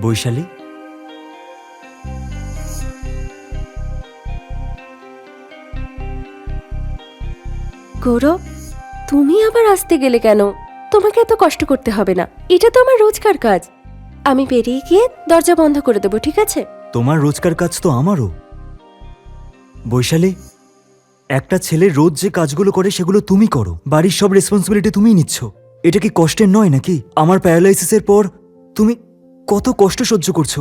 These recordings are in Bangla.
বৈশালী, গৌরব, তুমি আবার আসতে গেলে কেন? তোমাকে এত কষ্ট করতে হবে না, এটা তো আমার রোজকার কাজ। আমি বেরিয়ে গিয়ে দরজা বন্ধ করে দেবো, ঠিক আছে? তোমার রোজকার কাজ তো আমারও। বৈশালী, একটা ছেলে রোজ যে কাজগুলো করে সেগুলো তুমি করো, বাড়ির সব রেসপন্সিবিলিটি তুমিই নিচ্ছ। এটা কি কষ্টের নয় নাকি? আমার প্যারালাইসিসের পর তুমি কত কষ্ট সহ্য করছো।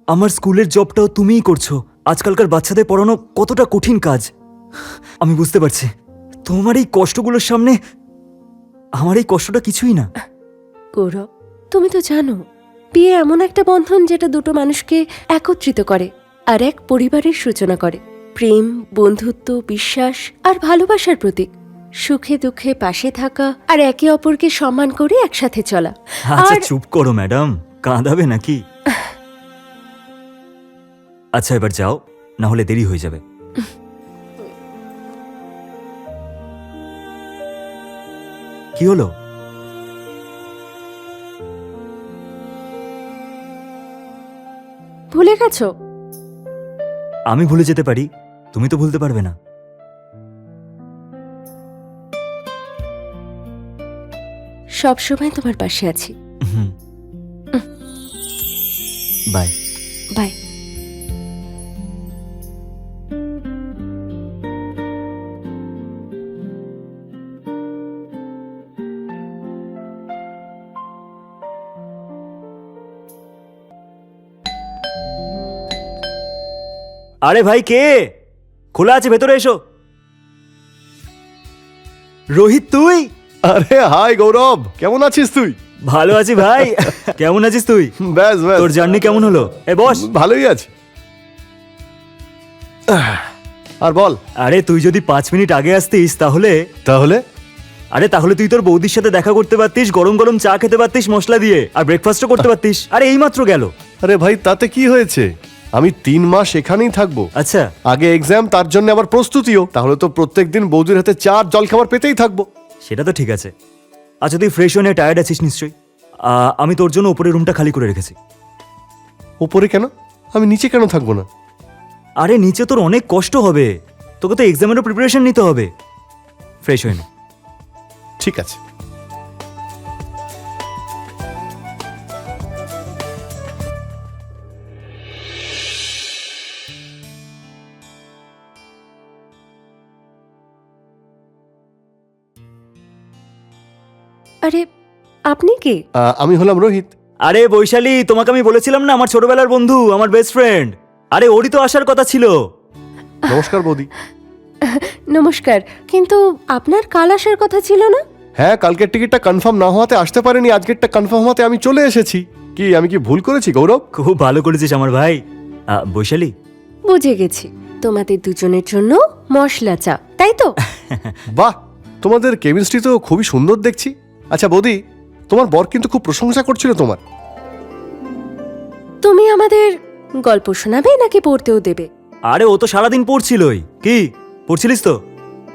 আমার স্কুলের জবটাও তুমিই করছো। আজকালকার বাচ্চাদের পড়ানো কতটা কঠিন কাজ আমি বুঝতে পারছি। তোমার এই কষ্টগুলোর সামনে আমার এই কষ্টটা কিছুই না। গৌরব, তুমি তো জানো বিয়ে এমন একটা বন্ধন যেটা দুটো মানুষকে একত্রিত করে আর এক পরিবারের সূচনা করে। প্রেম, বন্ধুত্ব, বিশ্বাস আর ভালোবাসার প্রতীক। সুখে দুঃখে পাশে থাকা আর একে অপরকে সম্মান করে একসাথে চলা। আচ্ছা আর চুপ করো ম্যাডাম, কাঁদাবে নাকি? আচ্ছা এবার যাও, না হলে দেরি হয়ে যাবে। কি হলো? ভুলে গেছো? আমি ভুলে যেতে পারি, তুমি তো ভুলতে পারবে না। সব সময় তোমার পাশে আছি। বাই। বাই। আরে ভাই, কে? খোলা আছে, ভেতরে এসো। রোহিত, তুই? আরে হাই গৌরব, কেমন আছিস তুই? ভালো আছি ভাই। কেমন আছিস তুই? ব্যাস ব্যাস, তোর জার্নি কেমন হলো? এ বস। ভালোই আছে। আর বল। আরে তুই যদি 5 মিনিট আগে আসতিস তাহলে তাহলে তাহলে তুই তোর বৌদির সাথে দেখা করতে পারতিস, গরম গরম চা খেতে পারতিস মশলা দিয়ে, আর ব্রেকফাস্টও করতে পারতিস। আরে এইমাত্র গেল। আরে ভাই, তাতে কি হয়েছে? আমি 3 মাস এখানেই থাকবো। আচ্ছা, আগে এক্সাম, তার জন্য আবার প্রস্তুতিও। তাহলে তো প্রত্যেকদিন বৌদির হাতে চা আর জল খাবার পেতেই থাকবো। সেটা তো ঠিক আছে। আচ্ছা তুই ফ্রেশ হয়ে টায়ার্ড আছিস নিশ্চয়ই। আমি তোর জন্য উপরের রুমটা খালি করে রেখেছি। ওপরে কেন? আমি নিচে কেন থাকবো না? আরে নিচে তোর অনেক কষ্ট হবে, তোকে তো এক্সামেরও প্রিপারেশন নিতে হবে। ফ্রেশ হয়ে নে। ঠিক আছে। আরে আপনি কে? আমি হলাম রোহিত। আরে বৈশালী, তোমাকে আমি বলেছিলাম না, আমার ছোটবেলার বন্ধু, আমার বেস্ট ফ্রেন্ড। আরে ওরই তো আসার কথা ছিল। নমস্কার বৌদি। নমস্কার, কিন্তু আপনার কাল আসার কথা ছিল না? হ্যাঁ, কালকের টিকিটটা কনফার্ম না হওয়াতে আসতে পারিনি, আজকেরটা কনফার্ম হওয়াতে আমি চলে এসেছি। কি আমি কি ভুল করেছি গৌরব? খুব ভালো করেছিস আমার ভাই। বৈশালী, বুঝে গেছি, তোমাদের দুজনের জন্য মশলা চা, তাই তো? বাহ, তোমাদের কেমিস্ট্রি তো খুবই সুন্দর দেখছি। আচ্ছা বৌদি, তোমার বর কিন্তু খুব প্রশংসা করছিল তোমার। তুমি আমাদের গল্প শোনাবে নাকি পড়তেও দেবে? আরে ও তো সারাদিন পড়ছিলই। কি পড়ছিলিস তো?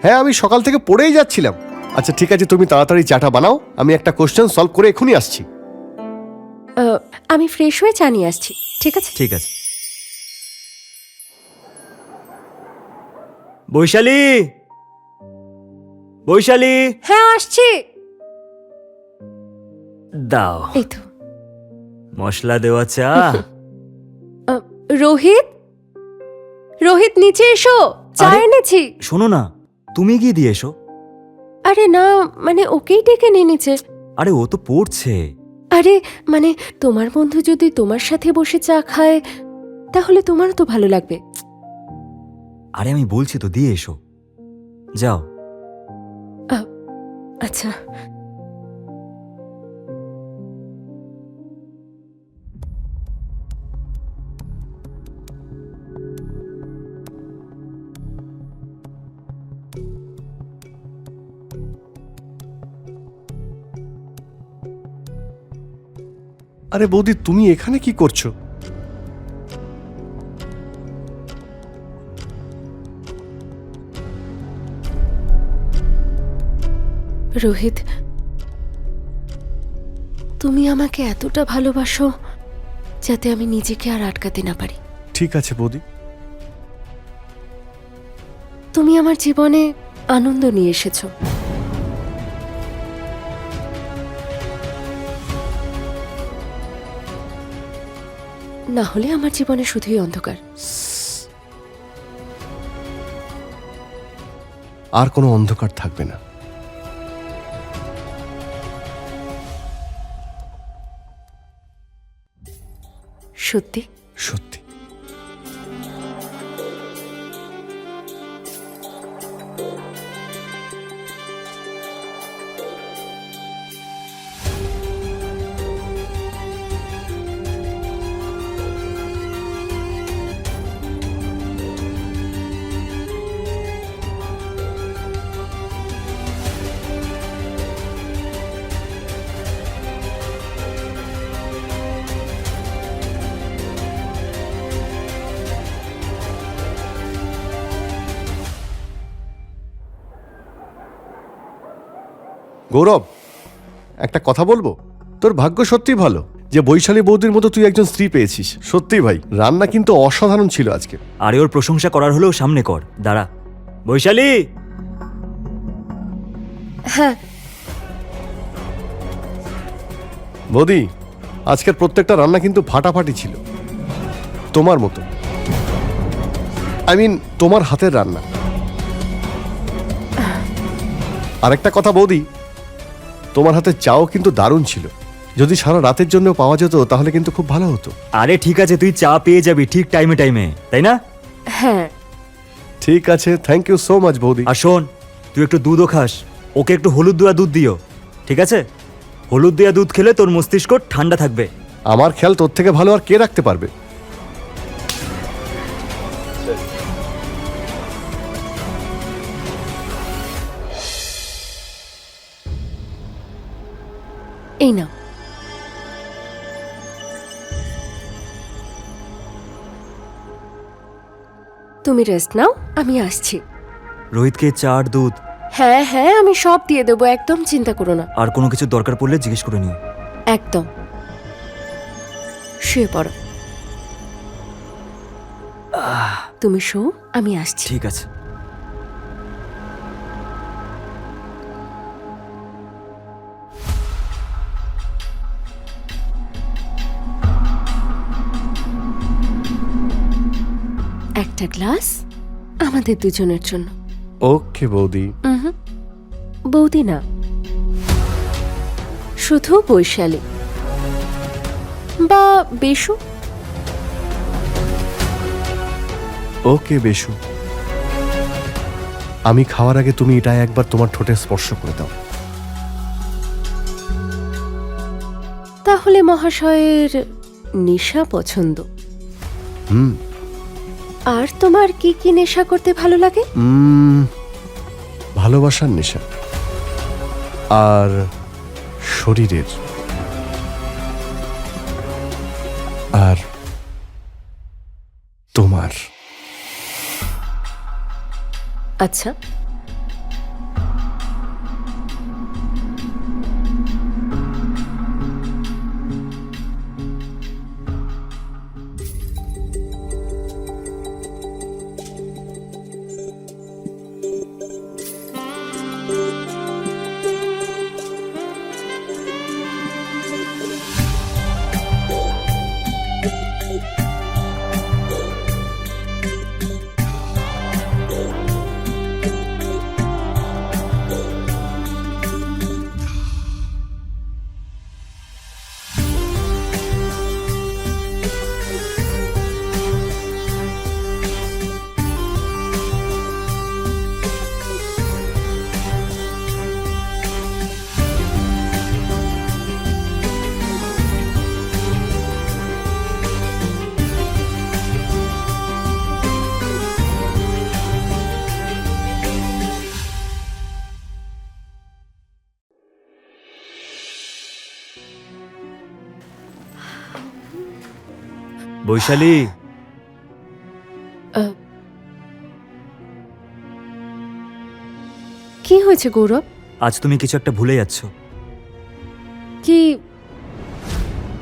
হ্যাঁ, আমি সকাল থেকে পড়েই যাচ্ছিলাম। আচ্ছা ঠিক আছে, তুমি তাড়াতাড়ি চাটা বানাও, আমি একটা কোশ্চেন সলভ করে এখনই আসছি। আমি ফ্রেশ হয়ে চা নিয়ে আসছি, ঠিক আছে? ঠিক আছে। বৈশালী, বৈশালী, হ্যাঁ আসছি। দাও এই তো। মশলা দেওয়া চা। রোহিত, রোহিত নিচে এসো, চা আরে? এনেছি। শোনো না, তুমি গিয়ে দিয়ে এসো। আরে না, মানে ওকেই ডেকে নিয়ে নিচে। আরে ও তো পড়ছে। আরে মানে তোমার বন্ধু যদি তোমার সাথে বসে চা খায় তাহলে তোমারও তো ভালো লাগবে। আরে আমি বলছি তো, দিয়ে এসো, যাও। আচ্ছা। আরে বৌদি, তুমি এখানে কি করছো? রোহিত, তুমি আমাকে এতটা ভালোবাসো যাতে আমি নিজেকে আর আটকাতে না পারি। ঠিক আছে বৌদি। তুমি আমার জীবনে আনন্দ নিয়ে এসেছো। না হলে আমার জীবনে শুধুই অন্ধকার। আর কোনো অন্ধকার থাকবে না। সত্যি? সত্যি। গৌরব, একটা কথা বলবো? তোর ভাগ্য সত্যিই ভালো যে বৈশালী বৌদির মতো তুই একজন স্ত্রী পেয়েছিস। সত্যি ভাই, রান্না কিন্তু অসাধারণ ছিল আজকে। আরে ওর প্রশংসা করার হলেও সামনে কর। দাঁড়া বৈশালী। হ্যাঁ। বৌদি, আজকের প্রত্যেকটা রান্না কিন্তু ফাটাফাটি ছিল, তোমার মতো। তোমার হাতের রান্না। আরেকটা কথা বৌদি, তোমার হাতের চাও কিন্তু দারুণ ছিল। যদি সারা রাতের জন্য পাওয়া যেত তাহলে কিন্তু খুব ভালো হতো। আরে ঠিক আছে, তুই চা পেয়ে যাবি ঠিক টাইমে টাইমে, তাই না? হ্যাঁ। ঠিক আছে, থ্যাংক ইউ সো মাচ বৌদি। আর শোন, তুই একটু দুধও খাস। ওকে একটু হলুদ দেওয়া দুধ দিও, ঠিক আছে? হলুদ দেওয়া দুধ খেলে তোর মস্তিষ্ক ঠান্ডা থাকবে। আমার খেয়াল তোর থেকে ভালো আর কে রাখতে পারবে? এই নাও। তুমি রেস্ট নাও, আমি আসছি। রোহিতকে চা আর দুধ হ্যাঁ হ্যাঁ, আমি সব দিয়ে দেবো, একদম চিন্তা করো না। আর কোনো কিছু দরকার পড়লে জিজ্ঞেস করে নিও। একদম। শুয়ে পড়ো। তুমি শো, আমি আসছি। ঠিক আছে। একটা গ্লাস আমাদের দুজনের জন্য। ওকে বৌদি। বৌদি না, শুধু বৈশালী বা বেশু। ওকে বেশু, আমি খাওয়ার আগে তুমি এটা একবার তোমার ঠোঁটে স্পর্শ করে দাও। তাহলে মহাশয়ের নেশা পছন্দ। হুম। আর তোমার কি কি নেশা করতে ভালো লাগে? ভালোবাসার নেশা আর শরীরের আর তোমার। আচ্ছা, বৈশালী, কি হয়েছে গৌরব? আজ তুমি কিছু একটা ভুলে যাচ্ছ। কি?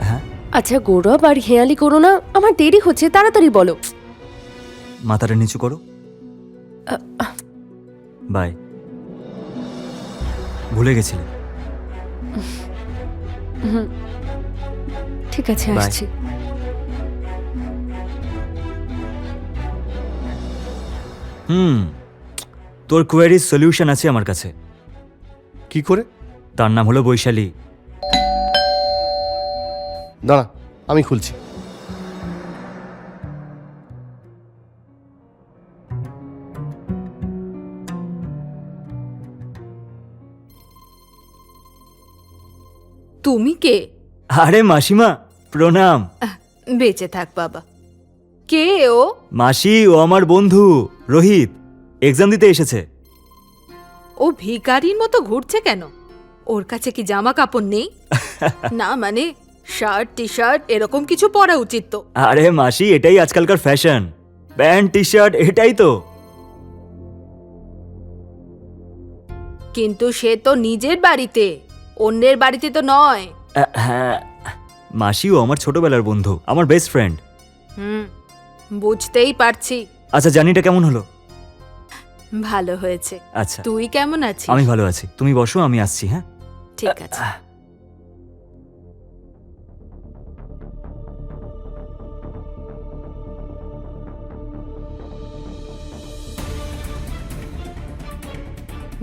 হ্যাঁ, আচ্ছা গৌরব আর হেয়ালি করো না, আমার দেরি হচ্ছে, তাড়াতাড়ি বলো। মাথাটা নিচু করো। বাই। ভুলে গেছিলে। ঠিক আছে, Bye. আসছি। তোর কোয়ারির সলিউশন আছে আমার কাছে। কি করে? তার নাম হলো বৈশালী। দাঁড়া, আমি খুলছি। তুমি কে? আরে মাসিমা, প্রণাম। বেঁচে থাক বাবা। কে ও? মাসি, ও আমার বন্ধু রোহিত, এক্সাম দিতে এসেছে। ও ভিখারির মতো ঘুরছে কেন? ওর কাছে কি জামা কাপড় নেই? না মানে শার্ট টি শার্ট এরকম কিছু পরা উচিত তো। আরে মাসি, এটাই আজকালকার ফ্যাশন, প্যান্ট টি শার্ট, এটাই তো। কিন্তু সে তো নিজের বাড়িতে, অন্যের বাড়িতে তো নয়। হ্যাঁ মাসি, ও আমার ছোটবেলার বন্ধু, আমার বেস্ট ফ্রেন্ড। বুঝতেই পারছি। আচ্ছা, জার্নিটা কেমন হলো? ভালো হয়েছে। আচ্ছা, তুই কেমন আছিস? আমি ভালো আছি। তুমি বসো, আমি আসছি। হ্যাঁ, ঠিক আছে।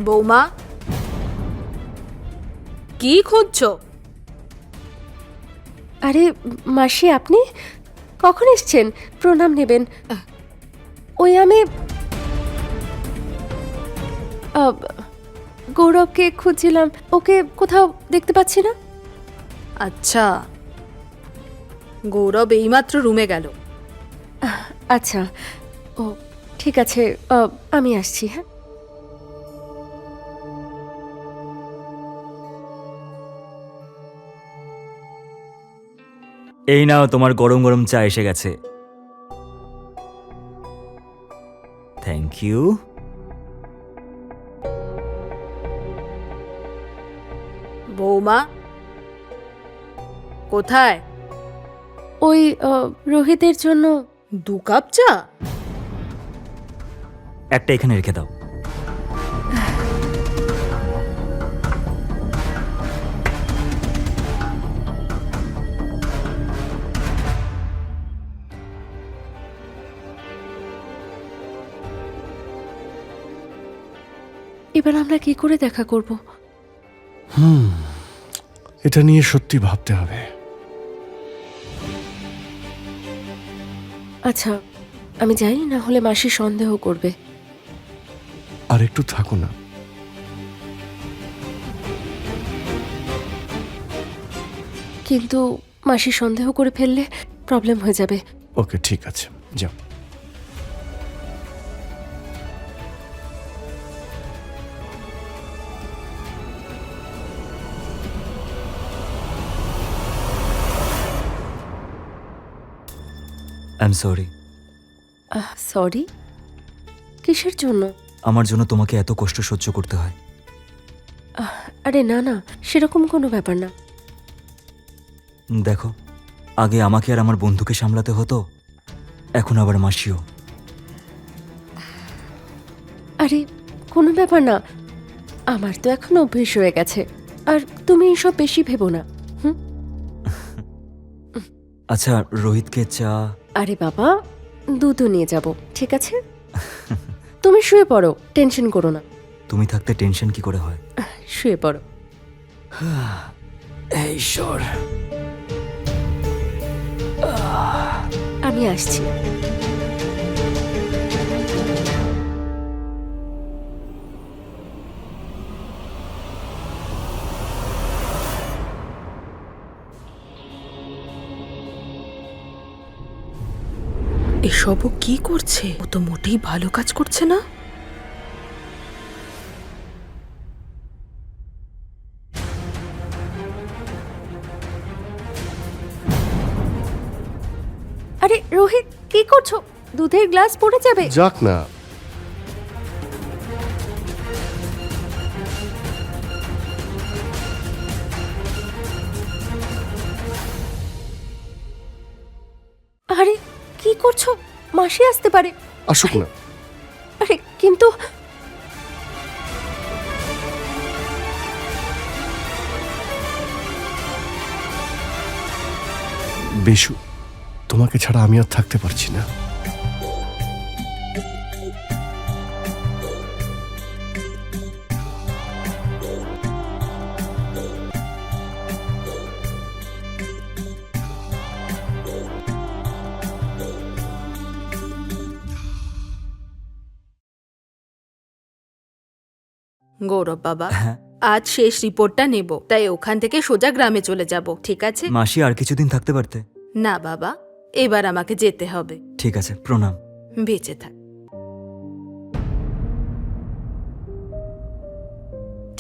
বৌমা, কি খুঁজছো? আরে মাসি, আপনি কখন এসছেন? প্রণাম নেবেন। ওই আমি গৌরবকে খুঁজছিলাম, ওকে কোথাও দেখতে পাচ্ছি না। আচ্ছা, গৌরব এইমাত্র রুমে গেল। আচ্ছা, ও ঠিক আছে, আমি আসছি। হ্যাঁ, এই নাও, তোমার গরম গরম চা এসে গেছে। Thank you. বৌমা কোথায়? ওই রোহিতের জন্য 2 কাপ চা? একটা এখানে রেখে দাও। এবার আমরা কি করে দেখা করব? এটা নিয়ে সত্যি ভাবতে হবে। আচ্ছা, আমি যাই, না হলে মাসি সন্দেহ করবে। আর একটু থাকো না। কিন্তু মাসি সন্দেহ করে ফেললে প্রবলেম হয়ে যাবে। ওকে, ঠিক আছে, যাও। I am sorry. সরি? কিসের জন্য? আমার জন্য তোমাকে এত কষ্ট সহ্য করতে হয়। আরে না না, সেরকম কোনো ব্যাপার না। দেখো, আগে আমাকে আর আমার বন্ধুকে সামলাতে হতো, এখন আবার মাসিও। আরে কোনো ব্যাপার না, আমার তো এখন অভ্যেস হয়ে গেছে। আর তুমি এসব বেশি ভেবো না। আচ্ছা, রোহিতকে চা। আরে বাবা, দুধও নিয়ে যাব, ঠিক আছে? তুমি শুয়ে পড়ো, টেনশন করো না। তুমি থাকতে টেনশন কি করে হয়? শুয়ে পড়ো। এই ঈশ্বর, আমি আসছি। এসবও কি করছে? ও তো মোটেই ভালো কাজ করছে না। আরে রোহিত, কি করছো? দুধের গ্লাস পড়ে যাবে। যাক না। বলছো মাসি আসতে পারে? আসুক না। আরে কিন্তু বেশু, তোমাকে ছাড়া আমি আর থাকতে পারছি না। গৌরব বাবা, হ্যাঁ আজ শেষ রিপোর্টটা নেব, তাই ওখান থেকে সোজা গ্রামে চলে যাব, ঠিক আছে? মাসি আর কিছুদিন থাকতে পারতে। না বাবা, এবার আমাকে যেতে হবে। ঠিক আছে, প্রণাম। বেঁচে থাক।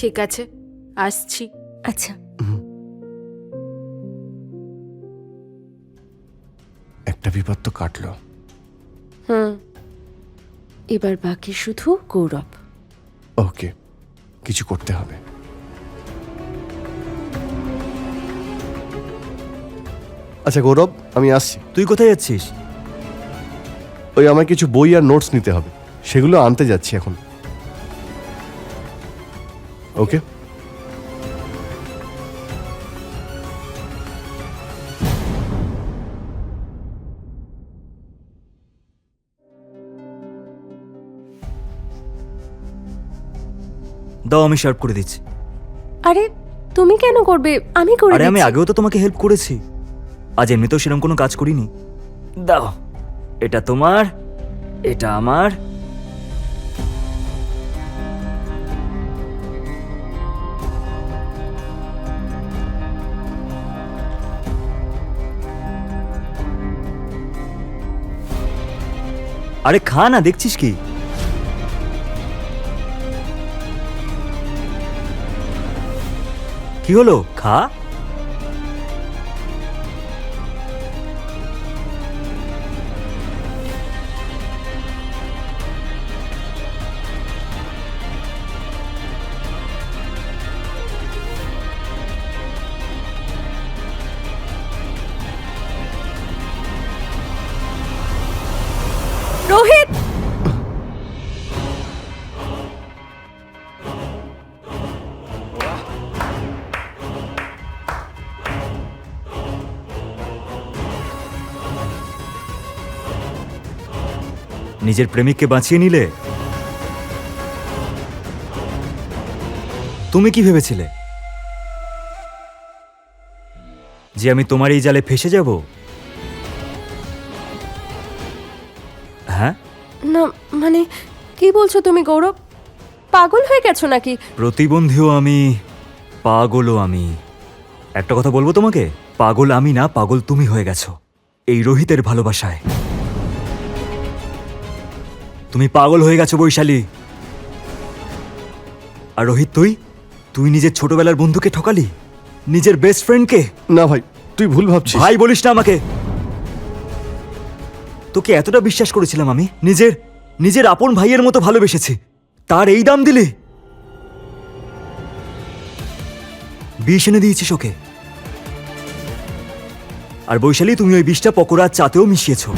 ঠিক আছে, আসছি। আচ্ছা, একটা বিপদ তো কাটলো। হুম, এবার বাকি শুধু গৌরব। ওকে, কিছু করতে হবে। আচ্ছা গৌরব, আমি আসছি। তুই কোথায় যাচ্ছিস? ওই আমার কিছু বই আর নোটস নিতে হবে, সেগুলো আনতে যাচ্ছি এখন। ওকে। দাও, আমি সার্ভ করে দিচ্ছি। আরে তুমি কেন করবে? আমি করে আরে আমি দিচ্ছি। আগেও তো তোমাকে হেল্প করেছি, আজ এমনিতেও সেরকম কোনো কাজ করিনি। দাও, এটা তোমার, এটা আমার। আরে খা না, দেখছিস কি? কি হলো, খা। রোহিত, নিজের প্রেমিককে বাঁচিয়ে নিলে। তুমি কি ভেবেছিলে যে আমি তোমার এই জালে ফেসে যাব? হ্যাঁ, না মানে কি বলছো তুমি গৌরব? পাগল হয়ে গেছো নাকি? প্রতিবন্ধীও আমি, পাগলও আমি। একটা কথা বলবো তোমাকে, পাগল আমি না, পাগল তুমি হয়ে গেছো এই রোহিতের ভালোবাসায়। তুমি পাগল হয়ে গেছো বৈশালী। আর রোহিত, তুই নিজের ছোটবেলার বন্ধুকে ঠকালি, নিজের বেস্ট ফ্রেন্ডকে। না ভাই, তুই ভুল ভাবছিস। ভাই বলিস না আমাকে। তোকে এতটা বিশ্বাস করেছিলাম আমি, নিজের আপন ভাইয়ের মতো ভালোবেসেছি, তার এই দাম দিলি? বিষ এনে দিয়েছিস ওকে। আর বৈশালী, তুমি ওই বিষটা পকোড়া আর চাতেও মিশিয়েছো।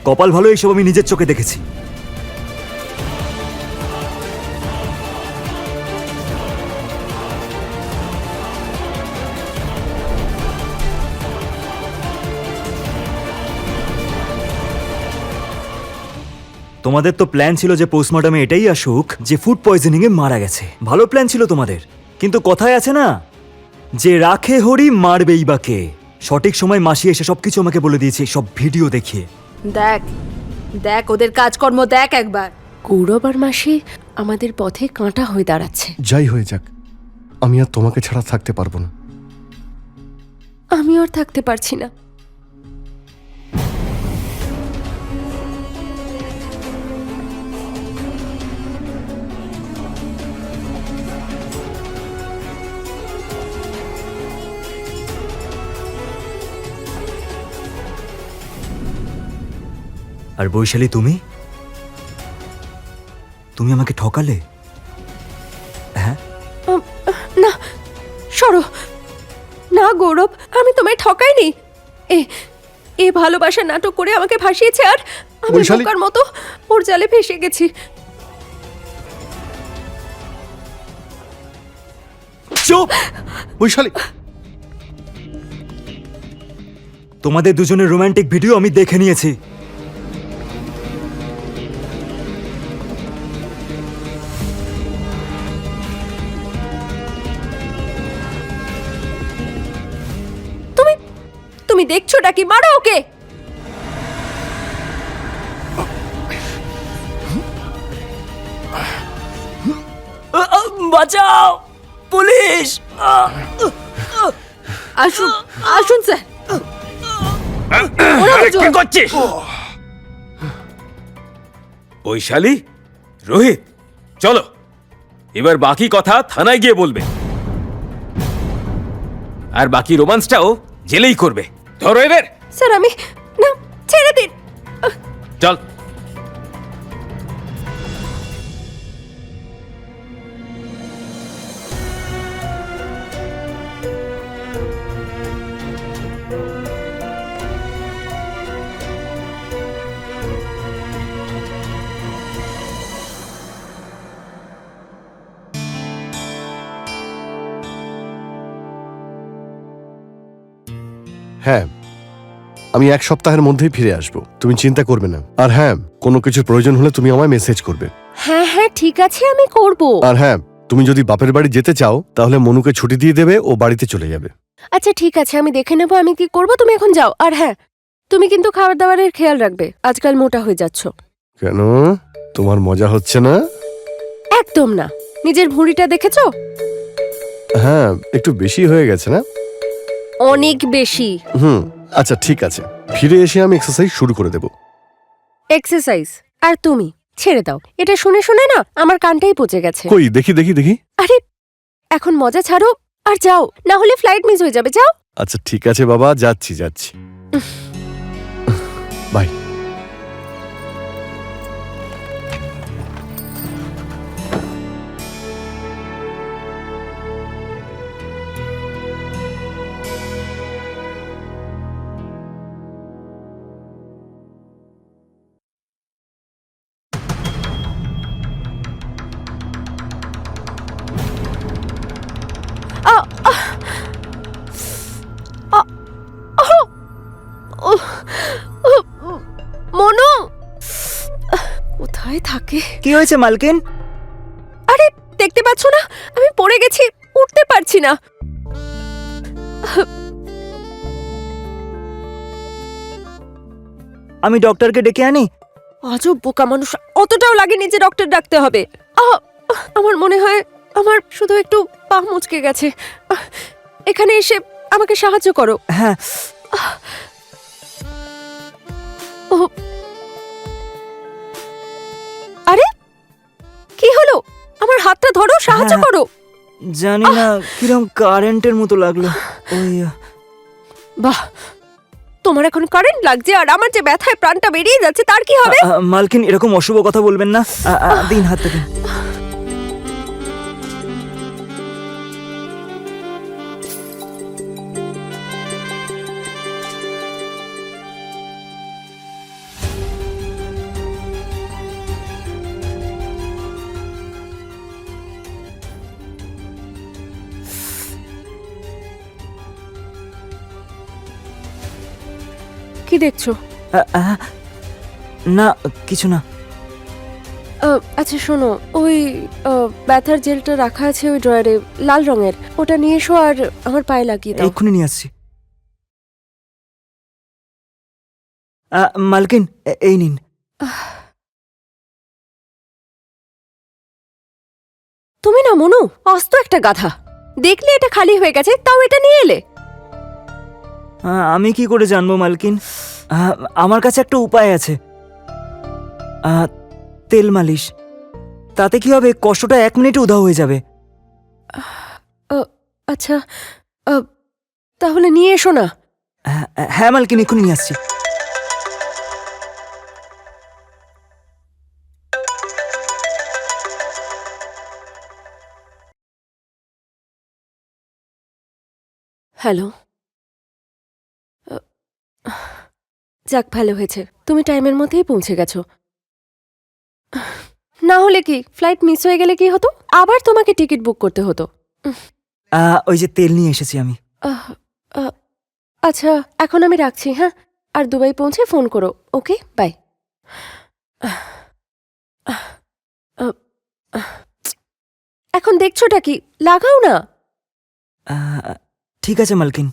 কপাল ভালো, এইসব আমি নিজের চোখে দেখেছি। তোমাদের তো প্ল্যান ছিল যে পোস্টমর্টমে এটাই আসুক যে ফুড পয়জনিং এ মারা গেছে। ভালো প্ল্যান ছিল তোমাদের, কিন্তু কথায় আছে না যে রাখে হরি মারবেই বা কে। সঠিক সময় মাসি এসে সবকিছু আমাকে বলে দিয়েছে, সব ভিডিও দেখিয়ে। দেখ দেখ ওদের কাজকর্ম দেখ একবার। গৌরব আর মাসি আমাদের পথে কাঁটা হয়ে দাঁড়াচ্ছে। যাই হয়ে যাক, আমি আর তোমাকে ছাড়া থাকতে পারবো না। আমি আর থাকতে পারছি না। আর বৈশালী, তুমি আমাকে ঠকালে। হ্যাঁ, না সরো না গৌরব, আমি তোমায় ঠকাইনি। এ ভালোবাসার নাটক করে আমাকে ভাসিয়েছে, আর আমি বৈশালী- বোকার মতো ওর জালে ফেসে গেছি। চুপ! বৈশালী, তোমাদের দুজনের রোমান্টিক ভিডিও আমি দেখে নিয়েছি। তুমি দেখছোটা কি? মারো ওকে। বাঁচাও, পুলিশ! আসুন আসুন স্যার। কি করছিস বৈশালী? রোহিত, চলো এবার বাকি কথা থানায় গিয়ে বলবে, আর বাকি রোমান্সটাও জেলেই করবে। ধরো এদের। স্যার আমি, না, ছেড়ে দিন। চল। হ্যাঁ, আমি 1 সপ্তাহের মধ্যেই ফিরে আসব, তুমি চিন্তা করবে না। আর হ্যাঁ, কোনো কিছুর প্রয়োজন হলে তুমি আমায় মেসেজ করবে। হ্যাঁ হ্যাঁ ঠিক আছে, আমি করব। আর হ্যাঁ, তুমি যদি বাপের বাড়ি যেতে চাও তাহলে মনুকে ছুটি দিয়ে দেবে, ও বাড়িতে চলে যাবে। আচ্ছা ঠিক আছে, আমি দেখে নেব আমি কি করব, তুমি এখন যাও। আর হ্যাঁ, তুমি কিন্তু খাবার দাবারের খেয়াল রাখবে, আজকাল মোটা হয়ে যাচ্ছ। কেন, তোমার মজা হচ্ছে না? একদম না। নিজের ভুঁড়িটা দেখেছো? হ্যাঁ, একটু বেশি হয়ে গেছে না? অনেক বেশি। আচ্ছা ঠিক আছে, ফিরে এসে আমি এক্সারসাইজ শুরু করে দেব। এক্সারসাইজ? আর তুমি ছেড়ে দাও, এটা শুনে শুনে না আমার কানটাই পচে গেছে। কই দেখি দেখি দেখি। আরে এখন মজা ছাড়ো আর যাও, না হলে ফ্লাইট মিস হয়ে যাবে। যাও। আচ্ছা ঠিক আছে বাবা, যাচ্ছি যাচ্ছি। বাই। মনু কোথায় থাকে? কি হয়েছে মালকিন? আরে দেখতে পাচ্ছ না, আমি পড়ে গেছি, উঠতে পারছি না। আমি ডক্টরকে ডেকে আনি? আজব বোকা মানুষ, অতটাও লাগেনি যে ডক্টর ডাকতে হবে। আমার মনে হয় আমার শুধু একটু পা মুচকে গেছে। এখানে এসে আমাকে সাহায্য করো। হ্যাঁ। ও, আরে কি হলো? আমার হাতটা ধরো, সাহায্য হ্যাঁ। করো। জানি না, কিরম কারেন্টের মতো লাগলো। ওই বাহ, তোমার এখন কারেন্ট লাগছে, আর আমার যে ব্যথায় প্রাণটা বেরিয়ে যাচ্ছে তার কি হবে? মালকিন, এরকম অশুভ কথা বলবেন না। দিন হাতটা দিন। কি দেখছো? না, কিছু না। আচ্ছা শোনো, ওই ব্যথার জেলটা রাখা আছে ওই ড্রয়ারে, লাল রঙের, ওটা নিয়ে এসো আর আমার পায়ে লাগিয়ে দাও। এক্ষুনি নিয়ে আসছি। মালকিন, এই নিন। তুমি না মনু, অস্ত একটা গাধা। দেখলে এটা খালি হয়ে গেছে, তাও এটা নিয়ে এলে। আমি কি করে জানবো মালকিন? আমার কাছে একটা উপায় আছে। তেল মালিশ। তাতে কি হবে, কষ্টটা 1 মিনিটে উধাও হয়ে যাবে। আচ্ছা তাহলে নিয়ে এসো না। হ্যাঁ মালকিন, এক্ষুনি নিয়ে আসছি। হ্যালো, যাক ভালো হয়েছে, তুমি টাইমের মধ্যেই পৌঁছে গেছো। না হলে কি ফ্লাইট মিস হয়ে গেলে কি হতো? আবার তোমাকে টিকিট বুক করতে হতো। ওই যে তেল নিয়ে এসেছি আমি। আহ, আহ, আচ্ছা এখন আমি রাখছি, হ্যাঁ? আর দুবাই পৌঁছে ফোন করো। ওকে, বাই। এখন দেখছোটা কি? লাগাও না। ঠিক আছে মালকিন।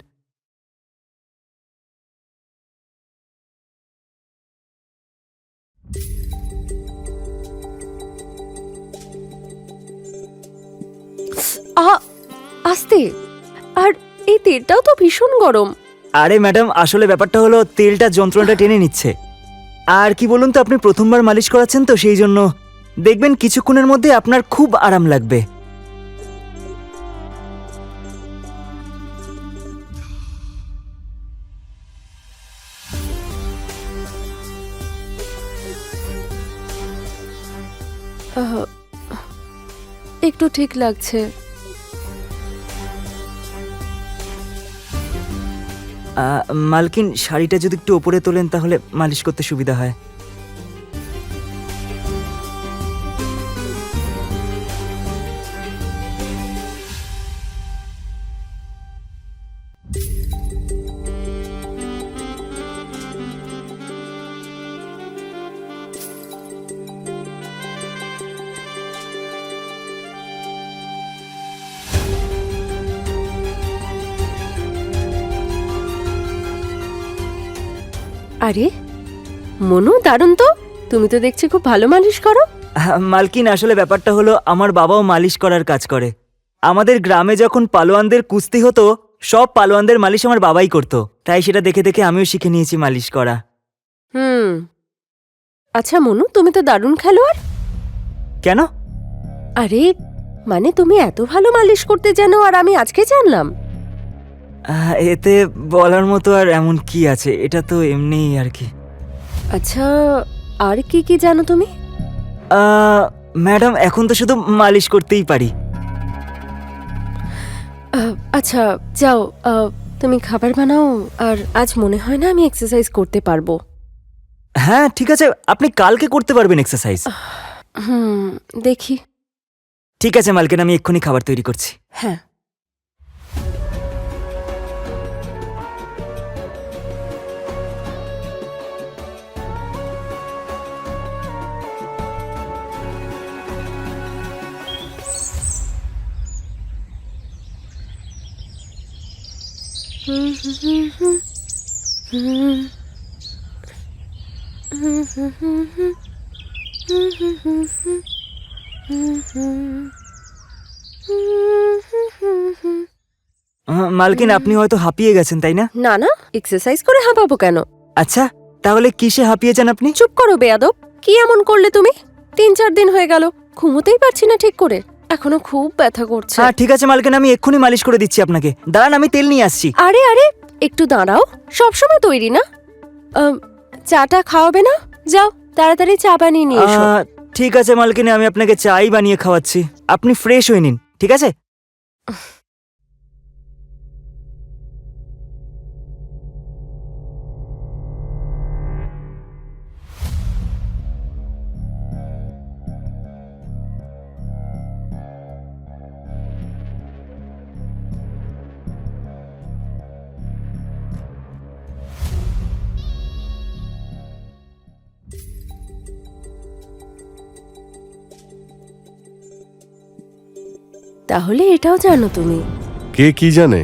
আস্তে। আর এই তেলটাও তো ভীষণ গরম। আরে ম্যাডাম, আসলে ব্যাপারটা হলো তেলটা যন্ত্রণাটা টেনে নিচ্ছে। আর কি বলুন তো, আপনি প্রথমবার মালিশ করাচ্ছেন তো সেই জন্য দেখবেন কিছুক্ষণের মধ্যে আপনার খুব আরাম লাগবে। আহ, একটু ঠিক লাগছে। মালকিন, শাড়িটা যদি একটু ওপরে তোলেন তাহলে মালিশ করতে সুবিধা হয়। আরে মনু, দারুণ তো। তুমি তো দেখছি খুব ভালো মালিশ করো। মালকিন, আসলে ব্যাপারটা হলো আমার বাবাও মালিশ করার কাজ করে। আমাদের গ্রামে যখন পালোয়ানদের কুস্তি হতো, সব পালোয়ানদের মালিশ আমার বাবাই করতো, তাই সেটা দেখে দেখে আমিও শিখে নিয়েছি মালিশ করা। আচ্ছা মনু, তুমি তো দারুণ খেলোয়াড়। কেন? আরে মানে তুমি এত ভালো মালিশ করতে জানো আর আমি আজকে জানলাম। এতে বলার মতো আর এমন কি আছে, এটা তো এমনিই আর কি। আচ্ছা আর কি কি জানো তুমি? ম্যাডাম, এখন তো শুধু মালিশ করতেই পারি। আচ্ছা যাও, তুমি খাবার বানাও। আর আজ মনে হয় না আমি এক্সারসাইজ করতে পারবো। হ্যাঁ ঠিক আছে, আপনি কালকে করতে পারবেন এক্সারসাইজ। দেখি। ঠিক আছে মালকিন, আমি এক্ষুনি খাবার তৈরি করছি। হ্যাঁ। মালকিন, আপনি হয়তো হাঁপিয়ে গেছেন তাই না? না না, এক্সারসাইজ করে হাঁপাবো কেন? আচ্ছা, তাহলে কিসে হাঁপিয়েছেন আপনি? চুপ করো বেয়াদব। কি এমন করলে তুমি? 3-4 দিন হয়ে গেল, ঘুমোতেই পারছি না ঠিক করে। এখনো খুব ব্যথা করছে। হ্যাঁ ঠিক আছে মালকিন, আমি এক্ষুনি মালিশ করে দিচ্ছি আপনাকে। দাঁড়ান, আমি তেল নিয়ে আসছি। আরে আরে একটু দাঁড়াও, সবসময় তৈরি না। চাটা খাওয়াবে না? যাও তাড়াতাড়ি চা বানিয়ে নিয়ে এসো। ঠিক আছে মালকিন, আমি আপনাকে চাই বানিয়ে খাওয়াচ্ছি। আপনি ফ্রেশ হয়ে নিন, ঠিক আছে? তাহলে এটাও জানো তুমি? কে কি জানে?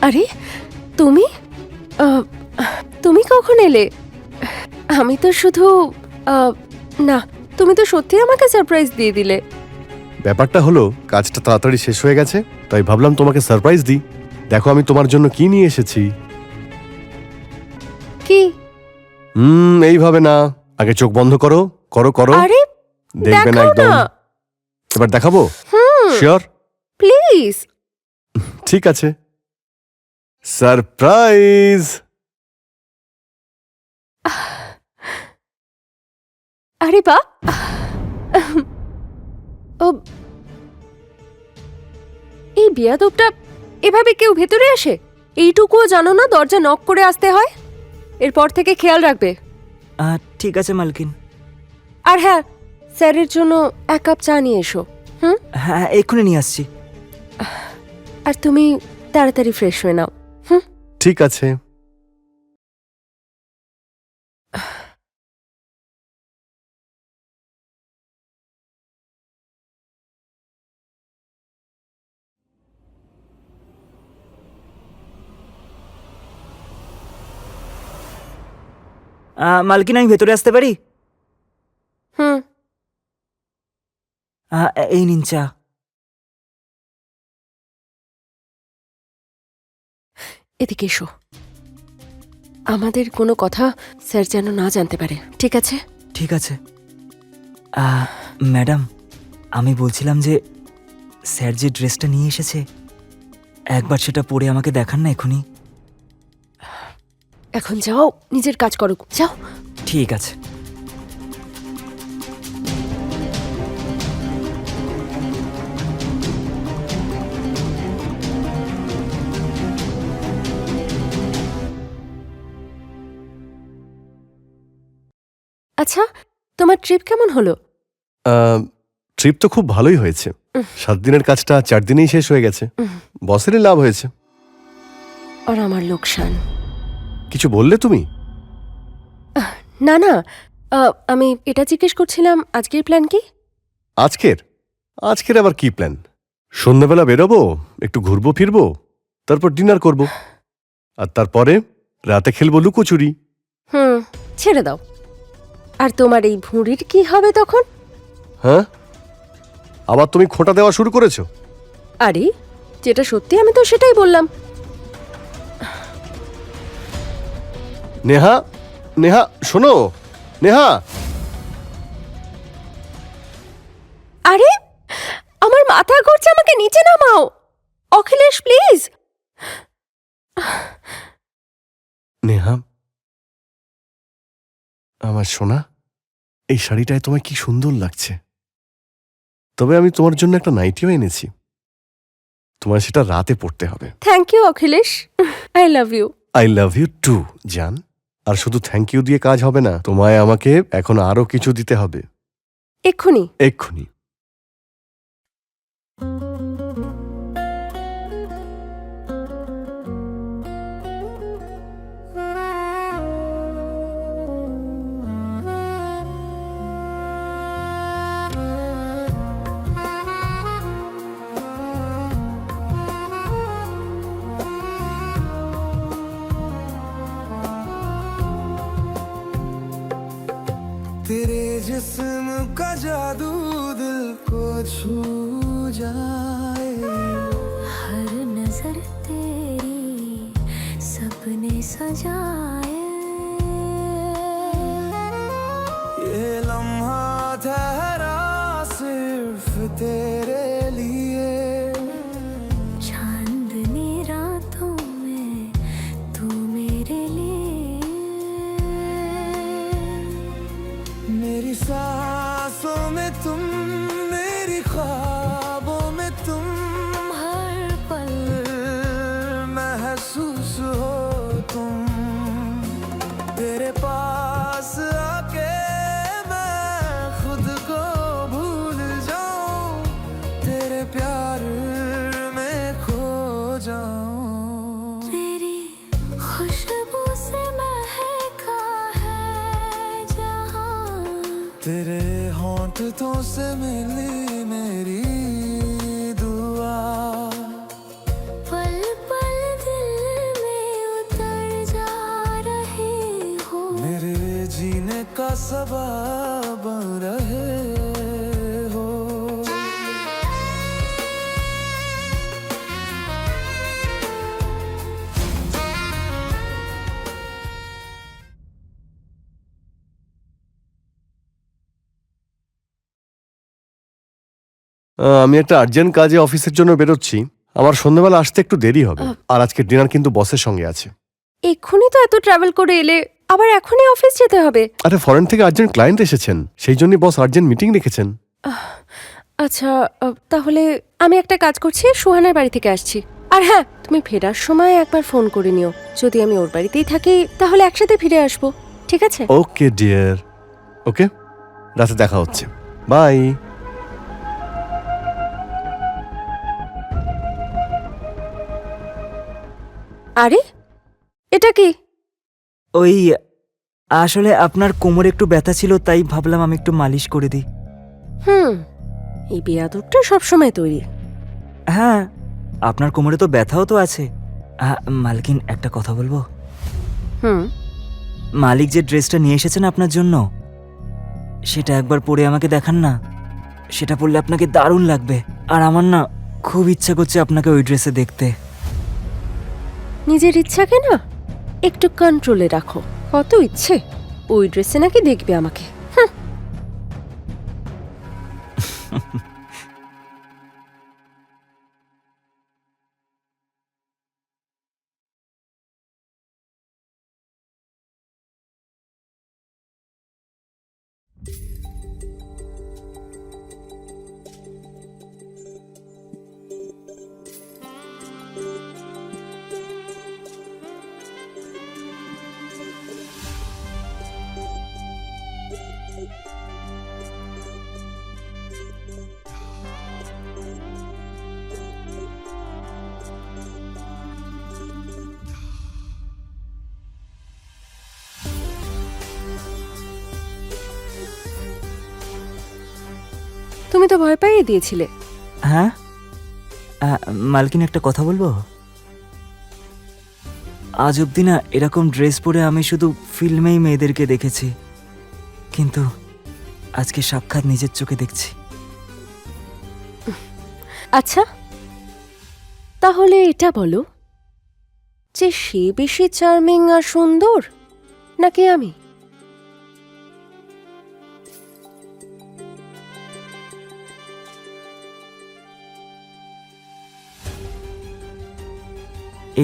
আরে তুমি তুমি কখন এলে? আমি তো শুধু না, তুমি তো সত্যি আমাকে সারপ্রাইজ দিয়ে দিলে। ব্যাপারটা হলো কাজটা তাড়াতাড়ি শেষ হয়ে গেছে, তাই ভাবলাম তোমাকে সারপ্রাইজ দিই। দেখো আমি তোমার জন্য কি নিয়ে এসেছি। কি? এইভাবে না, আগে চোখ বন্ধ করো, করো করো। আরে দেখবে না দেখাও একদম। না। এবার দেখাবো? শিওর? প্লিজ। ঠিক আছে, সারপ্রাইজ। আরে বাহ। ও এই বেয়াদবটা এভাবে কেউ ভেতরে আসে? এইটুকুও জানো না দরজা নক করে আসতে হয়? এরপর থেকে খেয়াল রাখবে। ঠিক আছে মালকিন। আর হ্যাঁ, স্যারের জন্য 1 কাপ চা নিয়ে এসো। হুম? হ্যাঁ, এক্ষুনি নিয়ে আসছি। আর তুমি তাড়াতাড়ি ফ্রেশ হয়ে নাও। হুম? ঠিক আছে। মালকিন, আমি ভেতরে আসতে পারি? হুম। এই নিন চা। এদিকে এসো। আমাদের কোনো কথা স্যার যেন না জানতে পারে, ঠিক আছে? ঠিক আছে। ম্যাডাম, আমি বলছিলাম যে স্যার যে ড্রেসটা নিয়ে এসেছে, একবার সেটা পরে আমাকে দেখান না এখনই। এখন যাও, নিজের কাজ করো, যাও। ঠিক আছে। আচ্ছা, তোমার ট্রিপ কেমন হলো? ট্রিপ তো খুব ভালোই হয়েছে। 7 দিনের কাজটা 4 দিনেই শেষ হয়ে গেছে। বসেরই লাভ হয়েছে। আর আমার লোকসান। কিছু বললে তুমি? না না, আমি এটা জিজ্ঞেস করছিলাম আজকের প্ল্যান কি? আজকের আবার কি প্ল্যান? সন্ধ্যাবেলা বেরোবো, একটু ঘুরবো ফিরবো, তারপর ডিনার করব, আর তারপরে রাতে খেলবো লুকোচুরি। ছেড়ে দাও। আর তোমার এই ভুঁড়ির কি হবে তখন? হ্যাঁ, আবার তুমি খোঁটা দেওয়া শুরু করেছো? আরে, যেটা সত্যি আমি তো সেটাই বললাম। নেহা, নেহা শোনো, নেহা। আরে, আমার মাথা ঘুরছে, আমাকে নিচে নামাও। অখিলেশ, প্লিজ। নেহা, আমার সোনা, এই শাড়িটায় তোমায় কি সুন্দর লাগছে। তবে আমি তোমার জন্য একটা নাইটিও এনেছি, তোমার সেটা রাতে পড়তে হবে। Thank you Akhilesh, I love you. I love you too জান। আর শুধু থ্যাংক ইউ দিয়ে কাজ হবে না, তোমায় আমাকে এখন আরো কিছু দিতে হবে। এক্ষুনি? এক্ষুনি। तेरे जिस्म का जादू दिल को छू जाए, हर नजर तेरी सपने सजाए, ये लम्हा ठहरा सिर्फ तेरे लिए, चांदनी रातों में तू मेरे लिए, मेरी सांसों में तुम, मेरी ख्वाबों में तुम, हर पल महसूस हो तुम। तेरे पास आके मैं खुद को भूल जाऊं, तेरे प्यार में खो जाऊं। तेरी खुशबू से महका है जहां, तेरे होंठों से मिली मेरी दुआ, पल पल दिल में उतर जा रही हो, मेरे जीने का सबब बन रहे हो। আমি একটা আর্জেন্ট কাজে অফিসের জন্য বেরোচ্ছি, আমার সন্ধ্যাবেলা আসতে একটু দেরি হবে। আর আজকে ডিনার কিন্তু বসের সঙ্গে আছে। এক্ষুনি তো এত ট্রাভেল করে এলে, আবার এখনই অফিস যেতে হবে? আরে ফরেন থেকে আর্জেন্ট ক্লায়েন্ট এসেছেন, সেই জন্য বস আর্জেন্ট মিটিং রেখেছেন। আচ্ছা, তাহলে আমি একটা কাজ করছি, সুহানার বাড়ি থেকে আসছি। আর হ্যাঁ, তুমি ফেরার সময় একবার ফোন করে নিও। যদি আমি ওর বাড়িতেই থাকি তাহলে একসাথে ফিরে আসবো, ঠিক আছে? ওকে ডিয়ার, ওকে, রাতে দেখা হচ্ছে, বাই। আরে এটা কি? ওই আসলে আপনার কোমরে একটু ব্যথা ছিল, তাই ভাবলাম আমি একটু মালিশ করে দিই। এই বেয়াদবটা সবসময় তৈরি। হ্যাঁ, আপনার কোমরে তো ব্যথাও তো আছে। মালকিন, একটা কথা বলবো? হুম। মালিক যে ড্রেসটা নিয়ে এসেছেন আপনার জন্য, সেটা একবার পরে আমাকে দেখান না। সেটা পরলে আপনাকে দারুণ লাগবে। আর আমার না খুব ইচ্ছা করছে আপনাকে ওই ড্রেসে দেখতে। নিজের ইচ্ছাকে না একটু কন্ট্রোলে রাখো। কত ইচ্ছে, ওই ড্রেসে নাকি দেখবে আমাকে। তুমি তো ভয় পাইয়ে দিয়েছিলে। হ্যাঁ, মালকিন, একটা কথা বলবো? আজ অব্দি না এরকম ড্রেস পরে আমি শুধু ফিল্মেই মেয়েদেরকে দেখেছি, কিন্তু আজকে সাক্ষাৎ নিজের চোখে দেখছি। আচ্ছা, তাহলে এটা বলো যে সে বেশি চার্মিং আর সুন্দর নাকি আমি?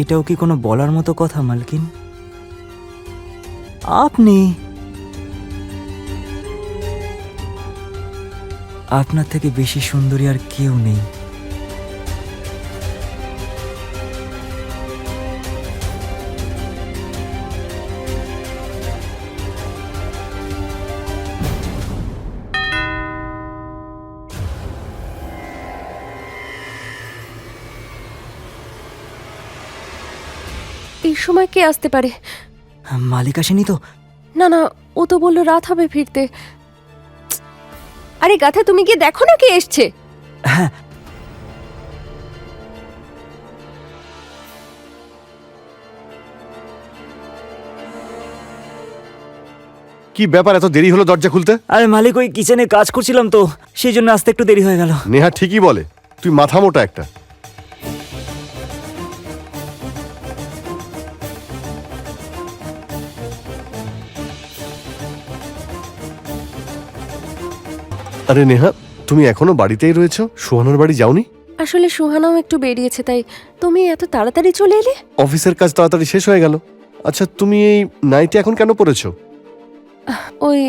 এটাও কি কোনো বলার মতো কথা মালকিন? আপনি, আপনার থেকে বেশি সুন্দরী আর কেউ নেই। এই সময় কে আসতে পারে? মালিক আসেনি তো? না না, ও তো বললো রাত হবে ফিরতে। আরে গাথা, তুমি গিয়ে দেখো না কে এসছে। হ্যাঁ, কি ব্যাপার, এত দেরি হলো দরজা খুলতে? আরে মালিক, ওই কিচেনে কাজ করছিলাম তো, সেই জন্য আসতে একটু দেরি হয়ে গেল। নেহা ঠিকই বলে, তুই মাথা মোটা একটা। আরে নেহা, তুমি এখনো বাড়িতেই রয়েছো? সোহানার বাড়ি যাওনি? আসলে সুহানাও একটু বেরিয়েছে, তাই তুমি এত তাড়াতাড়ি চলে এলে? অফিসের কাজ তাড়াতাড়ি শেষ হয়ে গেল। আচ্ছা, তুমি এই নাইটি এখন কেন পরেছো? ওই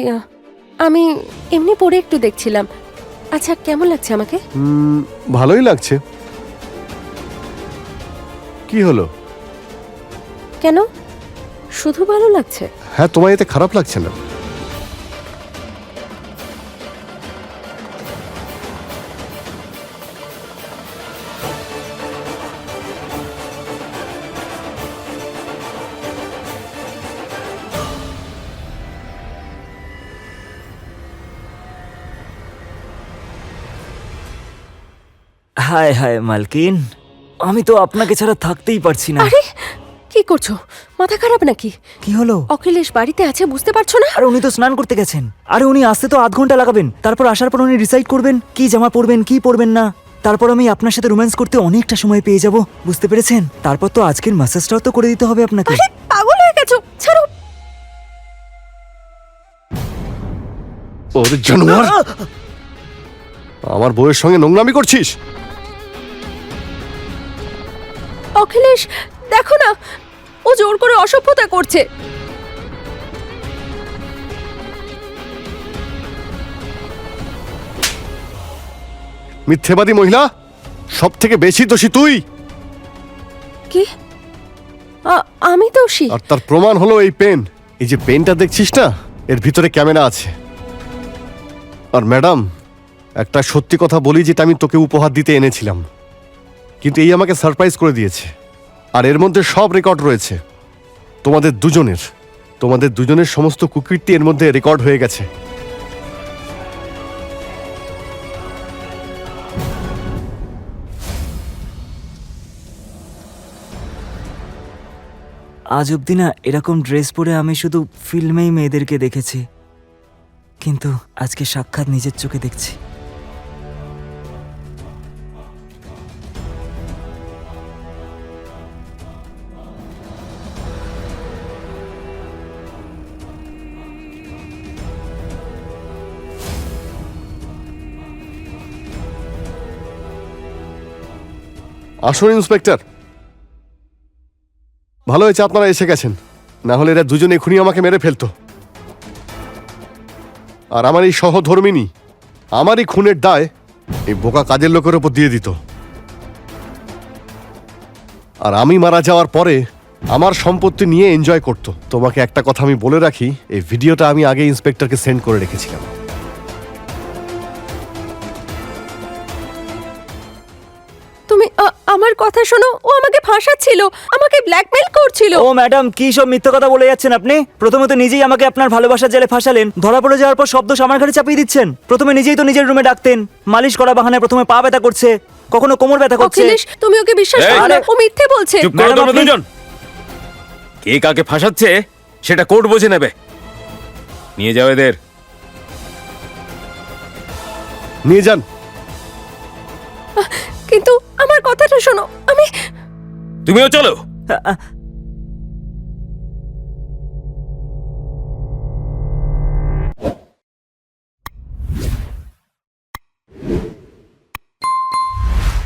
আমি এমনি পরে একটু দেখছিলাম। আচ্ছা, কেমন লাগছে আমাকে? ভালোই লাগছে। কি হলো? কেন, শুধু ভালো লাগছে? হ্যাঁ, তোমার এতে খারাপ লাগছে না? হায় হায় মালকিন, আমি তো আপনাকে ছাড়া থাকতেই পারছি না। আরে কি করছো, মাথা খারাপ নাকি? কি হলো? অখিলেশ বাড়িতে আছে, বুঝতে পারছো না? আরে উনি তো স্নান করতে গেছেন। আরে উনি আসতে তো আধ ঘন্টা লাগাবেন। তারপর আসার পর উনি ডিসাইড করবেন কি জামা পরবেন কি পরবেন না। তারপর আমি আপনার সাথে রোম্যান্স করতে অনেকটা সময় পেয়ে যাব, বুঝতে পেরেছেন? তারপর তো আজকের ম্যাসাজটাও তো করে দিতে হবে আপনাকে। আরে পাগল হয়ে গেছো, ছাড়ো। ওর জানোয়ার, আমার বউয়ের সঙ্গে নোংরামি করছিস? অখিলেশ দেখো না, ও জোর করে অসভ্যতা করছে। মিথ্যেবাদী মহিলা, সব থেকে বেশি দোষী তুই। কি আমি দোষী? আর তার প্রমাণ হলো এই পেন। এই যে পেনটা দেখছিস না, এর ভিতরে ক্যামেরা আছে। আর ম্যাডাম, একটা সত্যি কথা বলি, যেটা আমি তোকে উপহার দিতে এনেছিলাম, কিন্তু এই আমাকে সারপ্রাইজ করে দিয়েছে। আর এর মধ্যে সব রেকর্ড রয়েছে তোমাদের দুজনের সমস্ত কুকীর্তি এর মধ্যে রেকর্ড হয়ে গেছে। আজ অব্দি না এরকম ড্রেস পরে আমি শুধু ফিল্মেই মেয়েদেরকে দেখেছি, কিন্তু আজকে সাক্ষাৎ নিজের চোখে দেখছি। আসুন ইন্সপেক্টর, ভালো হয়েছে আপনারা এসে গেছেন, না হলে এরা দুজনে এখনই আমাকে মেরে ফেলতো। আর আমার এই সহধর্মিনী আমারই খুনের দায় এই বোকা কাজের লোকের ওপর দিয়ে দিত। আর আমি মারা যাওয়ার পরে আমার সম্পত্তি নিয়ে এনজয় করত। তোমাকে একটা কথা আমি বলে রাখি, এই ভিডিওটা আমি আগে ইন্সপেক্টরকে সেন্ড করে রেখেছিলাম। তুমি আমার কথা শোনো। ও আমাকে ফাঁসাচ্ছিল, আমাকে ব্ল্যাকমেল করছিল। ও ম্যাডাম, কি সব মিথ্যে কথা বলে যাচ্ছেন আপনি? প্রথমে তো নিজেই আমাকে আপনার ভালোবাসার জালে ফাঁসালেন, ধরা পড়ে যাওয়ার পর শব্দ আমার ঘাড়ে চাপিয়ে দিচ্ছেন। প্রথমে নিজেই তো নিজের রুমে ডাকতেন, মালিশ করা বাহানায় প্রথমে পা ব্যথা করছে, কখনো কোমর ব্যথা করছে। অখিলেশ, তুমি ওকে বিশ্বাস এই! করো না, ও মিথ্যে বলছে। চুপ করো ম্যাডাম, তোমরা আপনি- দুজন। কে কাকে ফাঁসাচ্ছে সেটা কোর্ট বুঝে নেবে। নিয়ে যাও এদের। নিয়ে যান। কিন্তু আমার কথাটা শোনো, আমি তুমিও চলো। আ- আ-